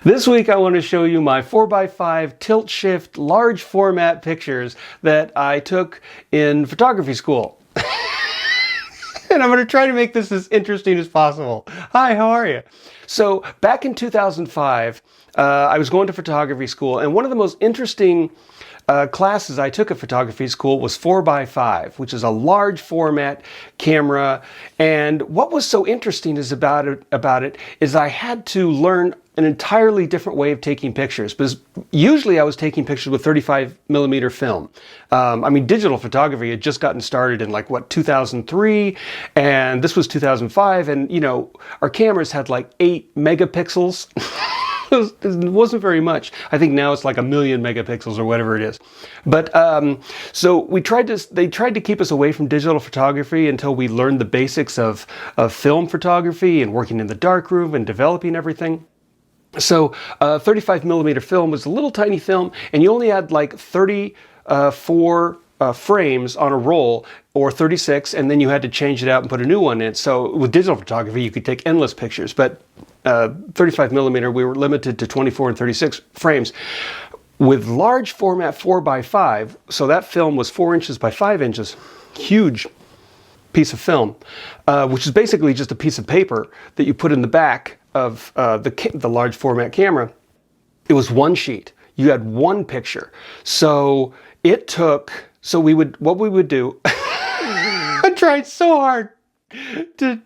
This week I want to show you my 4x5 tilt shift large format pictures that I took in photography school. And I'm going to try to make this as interesting as possible. Hi, how are you? So back in 2005, I was going to photography school, and one of the most interesting classes I took at photography school was 4x5, which is a large format camera. And what was so interesting about it is I had to learn an entirely different way of taking pictures, because usually I was taking pictures with 35mm film. Digital photography had just gotten started in 2003, and this was 2005, and our cameras had 8 megapixels. It wasn't very much. I think now it's like 1,000,000 megapixels or whatever it is. But so they tried to keep us away from digital photography until we learned the basics of film photography and working in the darkroom and developing everything. So 35mm film was a little tiny film, and you only had 34 frames on a roll, or 36, and then you had to change it out and put a new one in. So with digital photography, you could take endless pictures, but 35mm, we were limited to 24 and 36 frames. With large format 4x5, so that film was 4 inches by 5 inches, huge piece of film, which is basically just a piece of paper that you put in the back of the large format camera. It was one sheet. You had one picture. So what we would do, I tried so hard to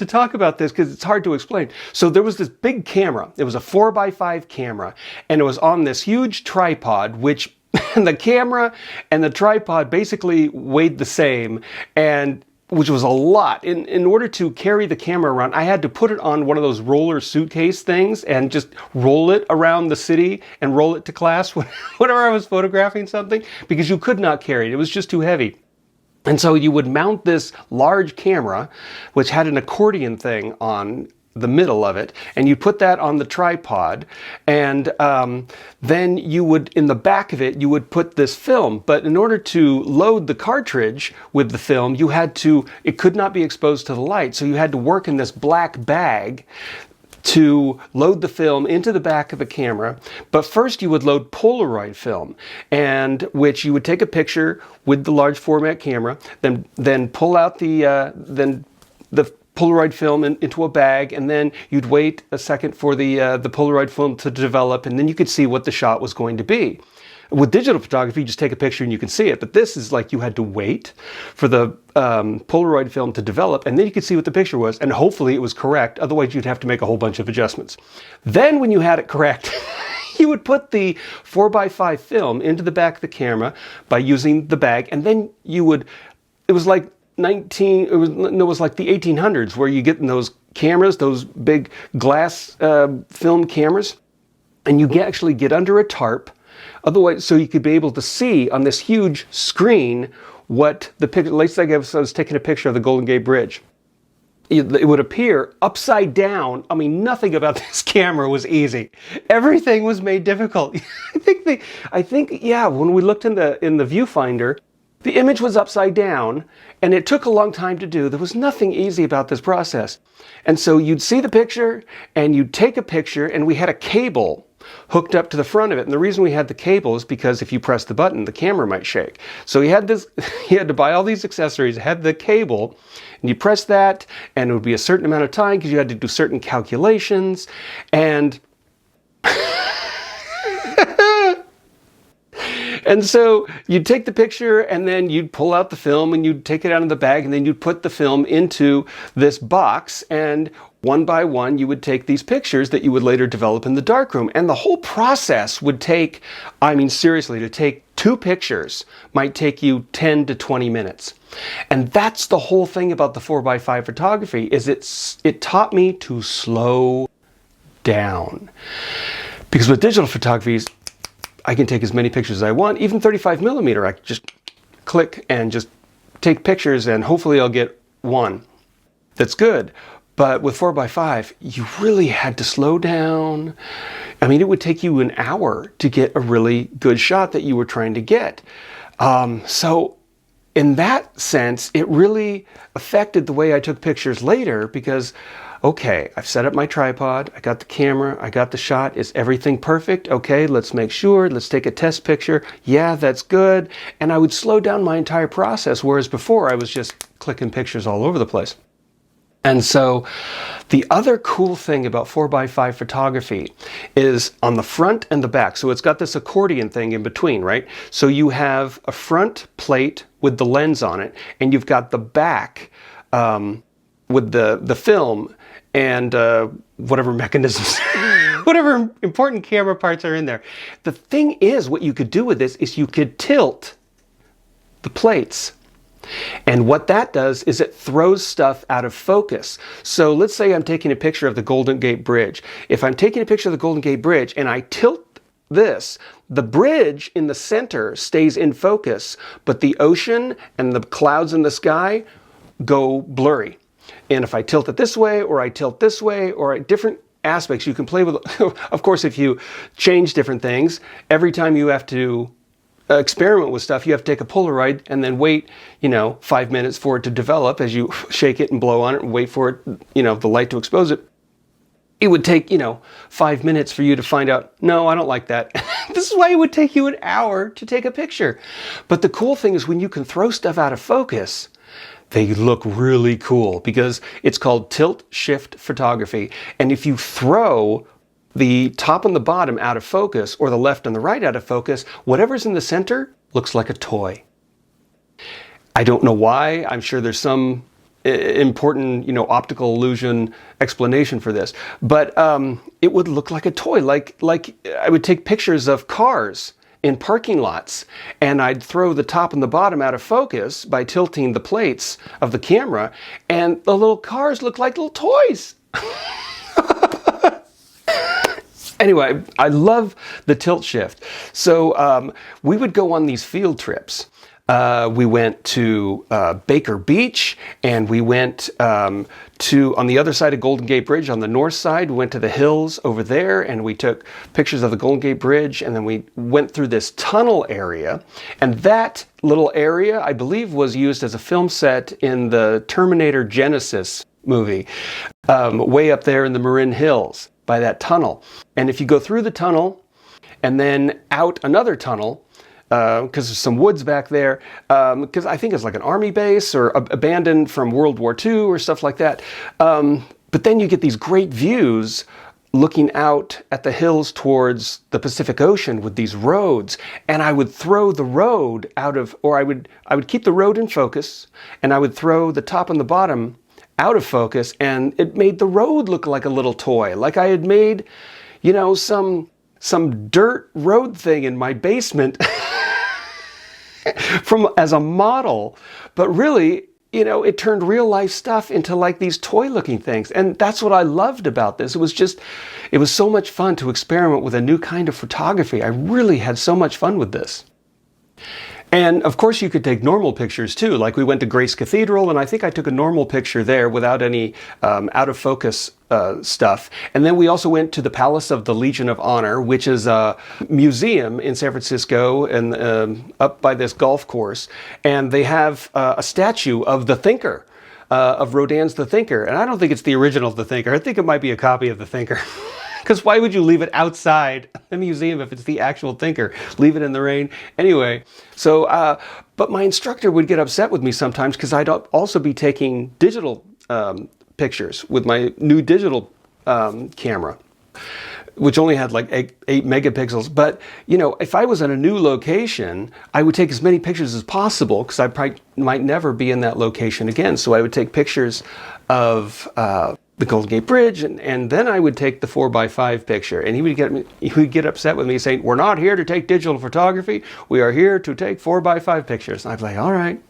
talk about this because it's hard to explain. So there was this big camera. It was a 4x5 camera, and it was on this huge tripod, which the camera and the tripod basically weighed the same, and which was a lot. In order to carry the camera around, I had to put it on one of those roller suitcase things and just roll it around the city and roll it to class whenever I was photographing something, because you could not carry it. It was just too heavy. And so you would mount this large camera, which had an accordion thing on the middle of it, and you put that on the tripod, and then you would, in the back of it, you would put this film. But in order to load the cartridge with the film, it could not be exposed to the light, so you had to work in this black bag to load the film into the back of the camera. But first you would load Polaroid film, and which you would take a picture with the large format camera, then pull out the Polaroid film into a bag, and then you'd wait a second for the Polaroid film to develop, and then you could see what the shot was going to be. With digital photography, you just take a picture and you can see it, but this is you had to wait for the Polaroid film to develop, and then you could see what the picture was, and hopefully it was correct. Otherwise, you'd have to make a whole bunch of adjustments. Then when you had it correct, you would put the 4x5 film into the back of the camera by using the bag, and then it was like the 1800s, where you get in those cameras, those big glass film cameras, and you actually get under a tarp. Otherwise, so you could be able to see on this huge screen what the picture, let's say I was taking a picture of the Golden Gate Bridge. It would appear upside down. Nothing about this camera was easy. Everything was made difficult. I think, when we looked in the viewfinder, the image was upside down, and it took a long time to do. There was nothing easy about this process. And so you'd see the picture, and you'd take a picture, and we had a cable hooked up to the front of it. And the reason we had the cable is because if you press the button, the camera might shake. So he had to buy all these accessories, had the cable, and you press that, and it would be a certain amount of time because you had to do certain calculations. And so you'd take the picture, and then you'd pull out the film, and you'd take it out of the bag, and then you'd put the film into this box, and one by one you would take these pictures that you would later develop in the darkroom. And the whole process would take, seriously, to take 2 pictures might take you 10 to 20 minutes. And that's the whole thing about the 4x5 photography, is it taught me to slow down. Because with digital photography, I can take as many pictures as I want. Even 35mm, I can just click and just take pictures, and hopefully I'll get one that's good. But with 4x5, you really had to slow down. It would take you an hour to get a really good shot that you were trying to get. So in that sense, it really affected the way I took pictures later, because okay, I've set up my tripod, I got the camera, I got the shot. Is everything perfect? Okay, let's make sure. Let's take a test picture. Yeah, that's good. And I would slow down my entire process, whereas before I was just clicking pictures all over the place. And so the other cool thing about 4x5 photography is on the front and the back. So it's got this accordion thing in between, right? So you have a front plate with the lens on it, and you've got the back with the film and whatever mechanisms, whatever important camera parts are in there. The thing is, what you could do with this is you could tilt the plates. And what that does is it throws stuff out of focus. So let's say I'm taking a picture of the Golden Gate Bridge. If I'm taking a picture of the Golden Gate Bridge and I tilt this, the bridge in the center stays in focus, but the ocean and the clouds in the sky go blurry. And if I tilt it this way, or I tilt this way, or at different aspects, you can play with, of course, if you change different things, every time you have to experiment with stuff, you have to take a Polaroid and then wait, 5 minutes for it to develop as you shake it and blow on it and wait for it, the light to expose it. It would take, 5 minutes for you to find out, no, I don't like that. This is why it would take you an hour to take a picture. But the cool thing is when you can throw stuff out of focus, they look really cool because it's called tilt shift photography. And if you throw the top and the bottom out of focus, or the left and the right out of focus, whatever's in the center looks like a toy. I don't know why. I'm sure there's some important, optical illusion explanation for this, but it would look like a toy. Like I would take pictures of cars in parking lots, and I'd throw the top and the bottom out of focus by tilting the plates of the camera, and the little cars look like little toys. Anyway, I love the tilt shift. So we would go on these field trips. We went to Baker Beach, and we went on the other side of Golden Gate Bridge, on the north side. We went to the hills over there, and we took pictures of the Golden Gate Bridge, and then we went through this tunnel area. And that little area, I believe, was used as a film set in the Terminator Genisys movie, way up there in the Marin Hills by that tunnel. And if you go through the tunnel and then out another tunnel, because there's some woods back there, because I think it's like an army base or abandoned from World War II or stuff like that. But then you get these great views looking out at the hills towards the Pacific Ocean with these roads. And I would throw the road out of, or I would keep the road in focus, and I would throw the top and the bottom out of focus, and it made the road look like a little toy. Like I had made, some dirt road thing in my basement as a model, but really, it turned real life stuff into like these toy looking things. And that's what I loved about this. It was so much fun to experiment with a new kind of photography. I really had so much fun with this. And of course you could take normal pictures too. Like we went to Grace Cathedral, and I think I took a normal picture there without any out of focus stuff. And then we also went to the Palace of the Legion of Honor, which is a museum in San Francisco and up by this golf course. And they have a statue of the Thinker, of Rodin's The Thinker. And I don't think it's the original of The Thinker. I think it might be a copy of The Thinker. Because why would you leave it outside the museum if it's the actual Thinker? Leave it in the rain. Anyway, so, but my instructor would get upset with me sometimes because I'd also be taking digital pictures with my new digital camera, which only had like 8 megapixels. But, if I was in a new location, I would take as many pictures as possible because I probably might never be in that location again. So I would take pictures of the Golden Gate Bridge, and then I would take the 4x5 picture, and he would get upset with me saying, "We're not here to take digital photography. We are here to take 4x5 pictures." And I'd be like, "All right."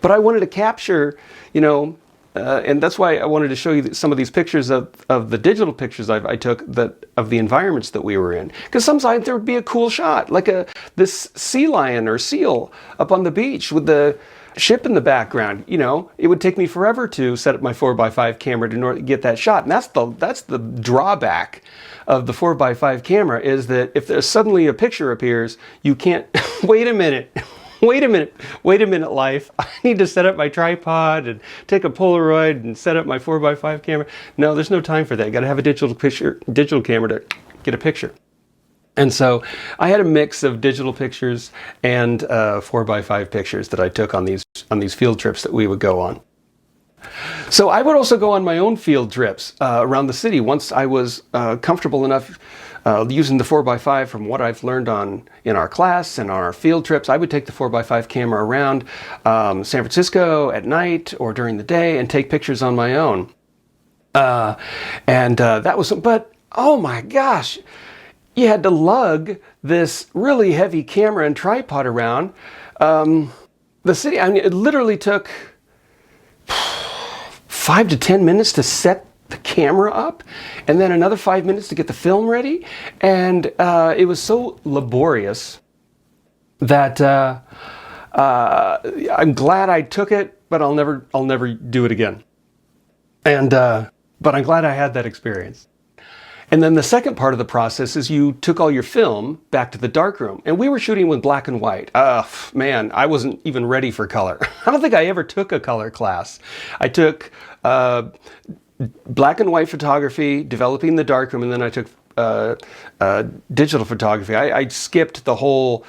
But I wanted to capture, and that's why I wanted to show you some of these pictures of the digital pictures I took of the environments that we were in. Because sometimes there would be a cool shot, like this sea lion or seal up on the beach with the ship in the background. It would take me forever to set up my 4x5 camera to get that shot. And that's the drawback of the 4x5 camera, is that if there's suddenly a picture appears, you can't wait a minute. wait a minute, life. I need to set up my tripod and take a Polaroid and set up my 4x5 camera. No, there's no time for that. You got to have a digital camera to get a picture. And so I had a mix of digital pictures and 4x5 pictures that I took on these field trips that we would go on. So I would also go on my own field trips around the city once I was comfortable enough using the 4x5 from what I've learned in our class and on our field trips. I would take the 4x5 camera around San Francisco at night or during the day and take pictures on my own. That was, but oh my gosh, you had to lug this really heavy camera and tripod around the city. I mean, it literally took 5 to 10 minutes to set the camera up, and then another 5 minutes to get the film ready. And it was so laborious that I'm glad I took it, but I'll never do it again. But I'm glad I had that experience. And then the second part of the process is you took all your film back to the darkroom. And we were shooting with black and white. Man, I wasn't even ready for color. I don't think I ever took a color class. I took black and white photography, developing the darkroom, and then I took digital photography. I skipped the whole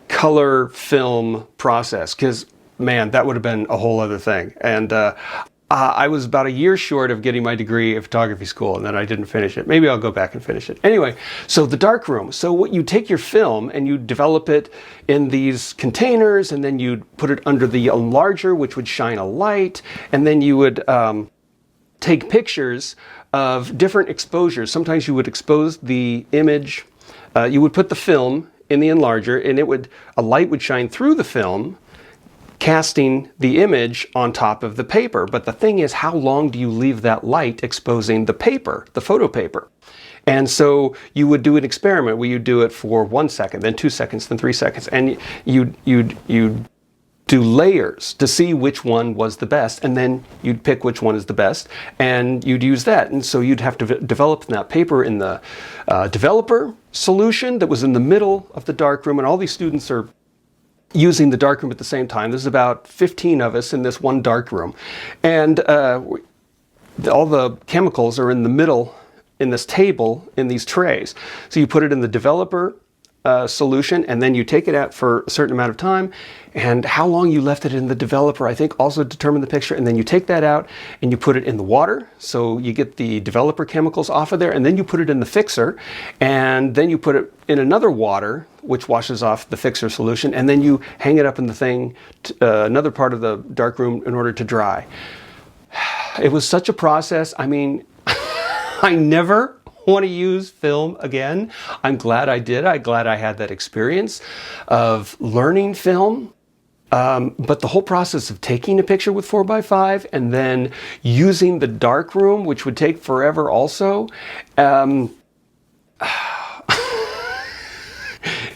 color film process because, man, that would have been a whole other thing. And I was about a year short of getting my degree at photography school, and then I didn't finish it. Maybe I'll go back and finish it. Anyway, so the darkroom. So what you take your film and you develop it in these containers, and then you'd put it under the enlarger, which would shine a light, and then you would take pictures of different exposures. Sometimes you would expose the image. You would put the film in the enlarger, and a light would shine through the film, casting the image on top of the paper. But the thing is, how long do you leave that light exposing the paper, the photo paper? And so you would do an experiment where you do it for 1 second, then 2 seconds, then 3 seconds, and you'd do layers to see which one was the best, and then you'd pick which one is the best, and you'd use that. And so you'd have to develop that paper in the developer solution that was in the middle of the darkroom, and all these students are using the darkroom at the same time. There's about 15 of us in this one darkroom, and all the chemicals are in the middle in this table in these trays. So you put it in the developer solution, and then you take it out for a certain amount of time, and how long you left it in the developer I think also determined the picture. And then you take that out and you put it in the water, so you get the developer chemicals off of there, and then you put it in the fixer, and then you put it in another water which washes off the fixer solution, and then you hang it up in the thing, another part of the darkroom, in order to dry. It was such a process. I mean, I never want to use film again. I'm glad I did. I'm glad I had that experience of learning film. But the whole process of taking a picture with 4x5 and then using the darkroom, which would take forever also,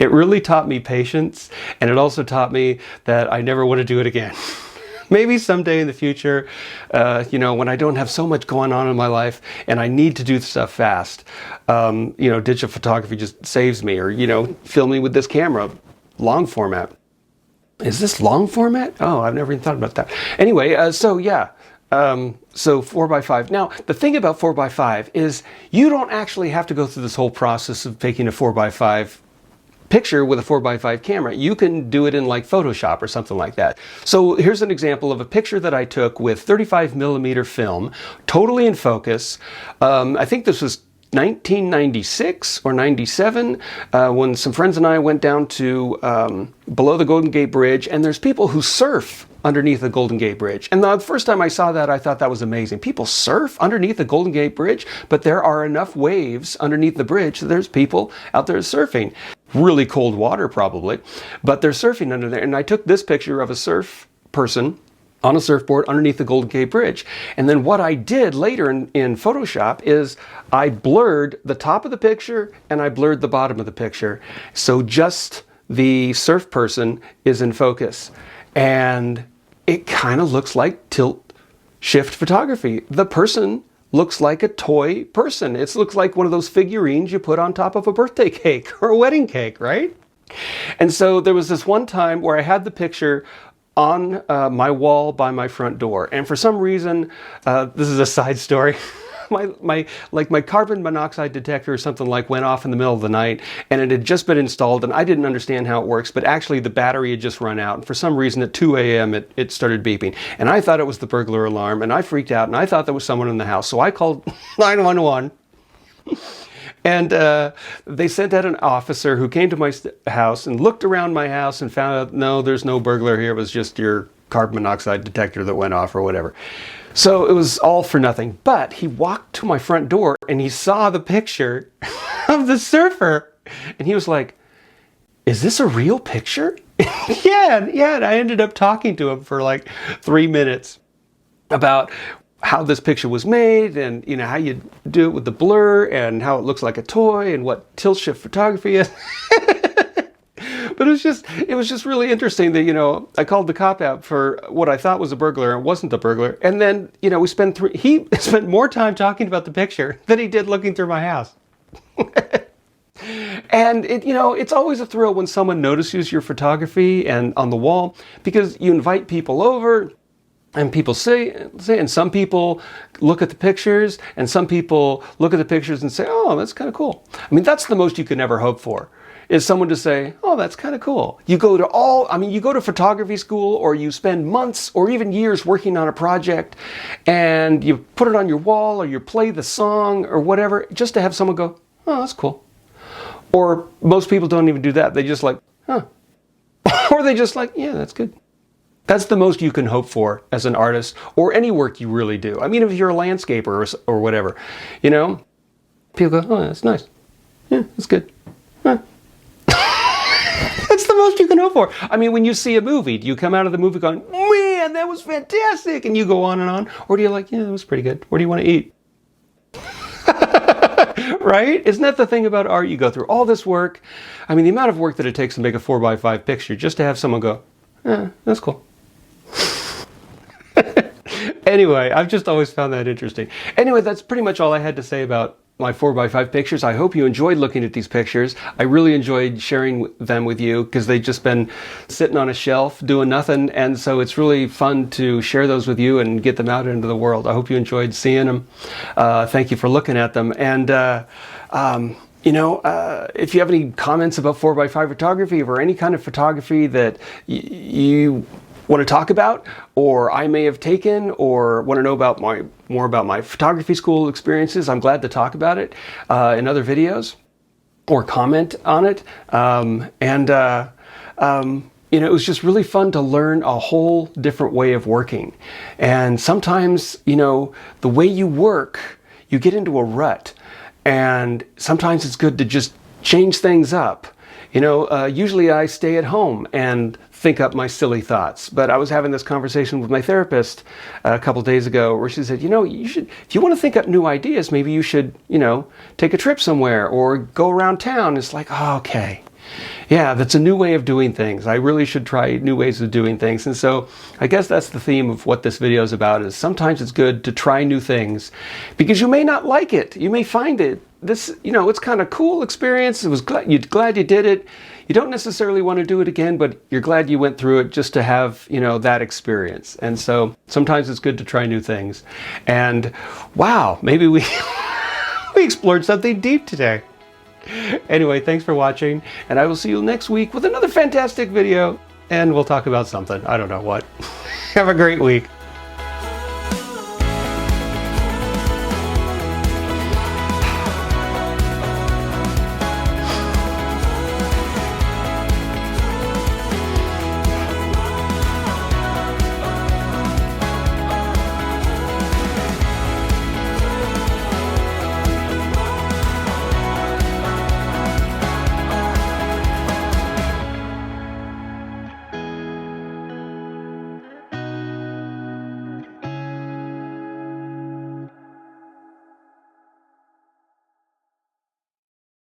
it really taught me patience, and it also taught me that I never want to do it again. Maybe someday in the future, when I don't have so much going on in my life and I need to do stuff fast, digital photography just saves me, or, filming with this camera, long format. Is this long format? Oh, I've never even thought about that. Anyway, so 4x5. Now, the thing about 4x5 is you don't actually have to go through this whole process of taking a 4x5 picture with a 4x5 camera. You can do it in like Photoshop or something like that. So here's an example of a picture that I took with 35mm film, totally in focus. I think this was 1996 or 97, when some friends and I went down to below the Golden Gate Bridge, and there's people who surf underneath the Golden Gate Bridge. And the first time I saw that, I thought that was amazing. People surf underneath the Golden Gate Bridge, but there are enough waves underneath the bridge that there's people out there surfing. Really cold water probably, but they're surfing under there. And I took this picture of a surf person on a surfboard underneath the Golden Gate Bridge. And then what I did later in Photoshop is I blurred the top of the picture and I blurred the bottom of the picture. So just the surf person is in focus. And it kind of looks like tilt shift photography. The person looks like a toy person. It looks like one of those figurines you put on top of a birthday cake or a wedding cake, right? And so there was this one time where I had the picture on my wall by my front door. And for some reason, this is a side story, my carbon monoxide detector or something went off in the middle of the night, and it had just been installed, and I didn't understand how it works, but actually the battery had just run out, and for some reason at 2 a.m. it started beeping, and I thought it was the burglar alarm, and I freaked out, and I thought there was someone in the house, so I called 911. And they sent out an officer who came to my house and looked around my house and found out, no, there's no burglar here. It was just your carbon monoxide detector that went off or whatever. So it was all for nothing. But he walked to my front door and he saw the picture of the surfer. And he was like, is this a real picture? Yeah. And I ended up talking to him for like 3 minutes about how this picture was made, and how you do it with the blur, and how it looks like a toy, and what tilt shift photography is. But it was just really interesting that I called the cop out for what I thought was a burglar and wasn't a burglar, and then he spent more time talking about the picture than he did looking through my house. And it's always a thrill when someone notices your photography and on the wall, because you invite people over. And people say, and some people look at the pictures, and some people look at the pictures and say, oh, that's kind of cool. I mean, that's the most you can ever hope for, is someone to say, oh, that's kind of cool. You go to photography school, or you spend months or even years working on a project, and you put it on your wall, or you play the song or whatever, just to have someone go, oh, that's cool. Or most people don't even do that. They just huh. Or they just yeah, that's good. That's the most you can hope for as an artist, or any work you really do. I mean, if you're a landscaper or whatever, people go, oh, that's nice. Yeah, that's good. Huh. That's the most you can hope for. I mean, when you see a movie, do you come out of the movie going, man, that was fantastic, and you go on and on? Or do you yeah, that was pretty good. What do you want to eat? Right? Isn't that the thing about art? You go through all this work. I mean, the amount of work that it takes to make a 4x5 picture just to have someone go, that's cool. Anyway, I've just always found that interesting. Anyway, that's pretty much all I had to say about my 4x5 pictures. I hope you enjoyed looking at these pictures. I really enjoyed sharing them with you, because they've just been sitting on a shelf doing nothing, and so it's really fun to share those with you and get them out into the world. I hope you enjoyed seeing them. Thank you for looking at them. And if you have any comments about 4x5 photography, or any kind of photography that you want to talk about, or I may have taken, or want to know about more about my photography school experiences, I'm glad to talk about it in other videos, or comment on it. It was just really fun to learn a whole different way of working. And sometimes, the way you work, you get into a rut, and sometimes it's good to just change things up. Usually I stay at home and think up my silly thoughts. But I was having this conversation with my therapist a couple days ago, where she said, you should, if you want to think up new ideas, maybe you should, take a trip somewhere or go around town. It's oh, okay. Yeah, that's a new way of doing things. I really should try new ways of doing things. And so I guess that's the theme of what this video is about, is sometimes it's good to try new things, because you may not like it. You may find it's kind of cool experience. You're glad you did it. You don't necessarily want to do it again, but you're glad you went through it just to have, that experience. And so sometimes it's good to try new things. And wow, maybe we explored something deep today. Anyway, thanks for watching, and I will see you next week with another fantastic video, and we'll talk about something. I don't know what. Have a great week.